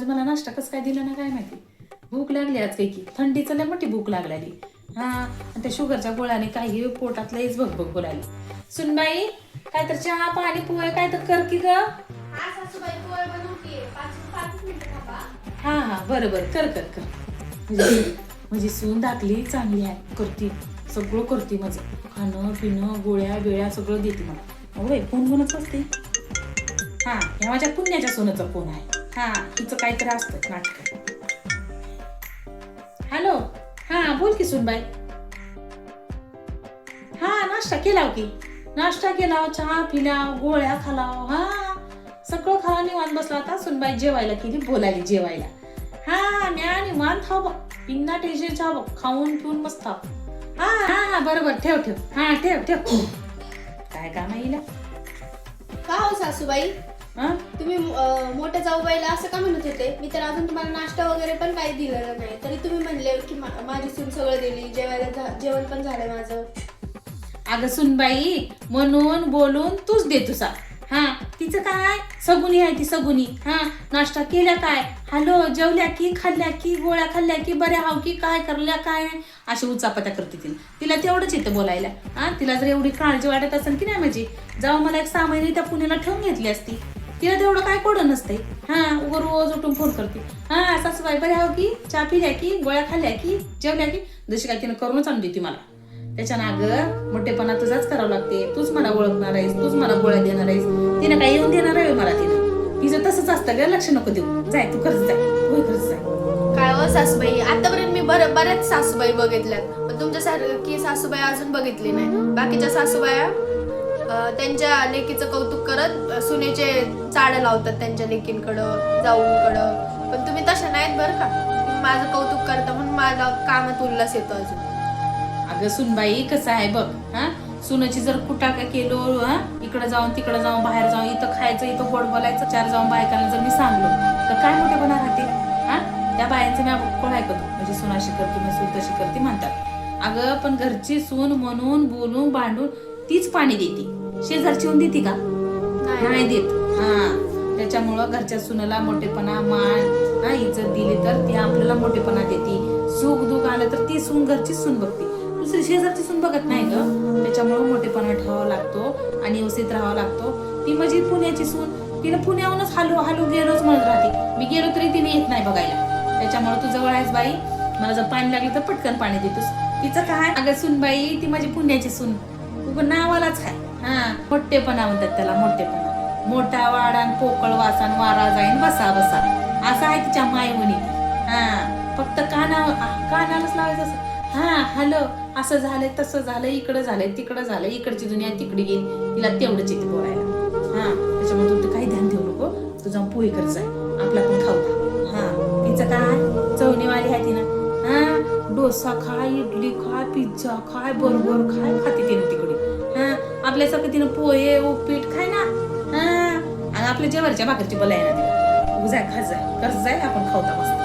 मला नाश्ता कसं काय दिला ना काय माहिती. भूक लागली आज काही की थंडीचं लय मोठी भूक लागलेली. आणि त्या शुगरच्या गोळ्याने काही पोटात लईच भगभग बोलायली. सुनबाई काय तर चहा पाणी पोहे काय तर कर की ग. हा बरं कर कर कर. म्हणजे सून दाखली चांगली आहे, करती सगळं करते माझं खाणं पिणं गोळ्या वेळ्या सगळं देते मला. अहो फोन कोणच असते. ह्या माझ्या पुण्याच्या सोनाचा फोन आहे. तिचं काहीतरी असतं नाटक. हॅलो बोल की सुनबाई. नाश्ता केलाव की नाश्ता केलाव चहा पिलाव गोळ्या खालाव सगळं खावा निवांत बसला. आता सुनबाई जेवायला केली बोलायली जेवायला. म्या निवांत खाव बघ पिन्ना टेन्शनच्या बघ खाऊन पिऊन मस्त खाव. बरोबर ठेव ठेव ठेव. काय काम आहे हिला. का हो सासूबाई तुम्ही मोठ्या जाऊबाईला असं का म्हणत होते. मी तर अजून तुम्हाला नाश्ता वगैरे पण काही दिलेलं नाही तरी तुम्ही म्हणले की माझी सून सगळं दिली जेवण पण झालं माझं. अगं सुनबाई म्हणून बोलून तूच दे तुझा. तिचं काय सगुनी आहे ती सगुनी. नाश्ता केल्या काय हॅलो जेवल्या की खाल्ल्या की गोळ्या खाल्ल्या की बऱ्या हाव की काय करल्या काय अशी उचापत्या करते तिला तेवढंच येतं बोलायला. तिला जर एवढी काळजी वाटत असेल की नाही माझी जाऊ मला एक 6 महिने त्या पुण्याला ठेवून घेतली असती. तिला तेवढं काय कोडं नसतंय. उगा रोज उठून फोन करते. सासूबाई बऱ्या हाव की चहा पिल्या की गोळ्या खाल्ल्या की जेवल्या की जशी काय तिनं करूनच आणली ती मला. त्याच्यानं अगं मोठेपणा तुझाच करावं लागते. तूच मला ओळखणार आहेस तूच मला गोळ्या देणार आहेस. तिनं काय येऊन देणार आहे मला. तिचं तसंच असतं ग लक्ष नको देऊ. जाय तू खरंच जाय. काय हो सासूबाई आतापर्यंत मी बऱ्याच सासूबाई बघितल्यात पण तुमच्यासारखी सासूबाई अजून बघितली नाही. बाकीच्या सासूबाया त्यांच्या लेकीचं कौतुक करत सुनेचे चाड लावतात त्यांच्या लेकींकडं जाऊंकडं. पण तुम्ही तशा नाहीत बरं का. तुम्ही माझं कौतुक करता म्हणून माझा कामात उल्हास येतो अजून. अगं सुनबाई कसं आहे बघ. सुनाची जर कुटाका केलो इकडे जाऊन तिकडे जाऊन बाहेर जाऊन इथं खायचं इथं गोड बोलायचं 4 जाऊन बायकांना जर मी सांगलो तर काय मोठेपणा राहते. त्या बायांचं मी कोण ऐकतो म्हणजे सुनाशी करते मी सून तशी करते म्हणतात. अगं पण घरची सून म्हणून बोलून भांडून तीच पाणी देते. शेजारची होऊन देते का नाही देत. त्याच्यामुळं घरच्या सुनेला मोठेपणा मान इज्जत दिली तर ती आपल्याला मोठेपणा देते. सुख दुःख आलं तर ती सून घरची सून बघते दुसरी शेजारची सून बघत नाही ग. त्याच्यामुळं मोठेपणा ठेवावा लागतो आणि व्यवस्थित राहावा लागतो. ती माझी पुण्याची सून तिने पुण्याहूनच हालू गेलोच म्हणत राहते. मी गेलो तरी तिने येत नाही बघायला. त्याच्यामुळे तू जवळ आहेस बाई मला जर पाणी लागलं तर पटकन पाणी देतोस. तिचं काय अगं सुनबाई ती माझी पुण्याची सून उगं नावालाच आहे. मोठेपणा म्हणतात त्याला मोठेपणा. मोठा वाडान पोकळ वासान वारा जाईन बसा बसा असं आहे तिच्या मायवणी. फक्त कानालाच लावायचं असं. हॅलो असं झालंय तसं झालंय इकडं झालंय तिकडं झालंय इकडची दुनिया तिकडे गेली. तिला तेवढंच येते बोलायला. त्याच्यामुळे तू काही ध्यान देऊ नको. तू जाऊन पोहे कर जाय आपला पण खाऊ. तिचं काय चवणीवाली आहे तिनं. डोसा खाय इडली खाय पिझ्झा खाय बर्गर खाय खाते तिने तिकडे. आपल्यासारखं तिनं पोहे उपीट खाय ना. आणि आपल्या जेवरच्या भाकरची बोलाय ना तिला. जाय खा जाय कर जाय आपण खाऊता मस्त.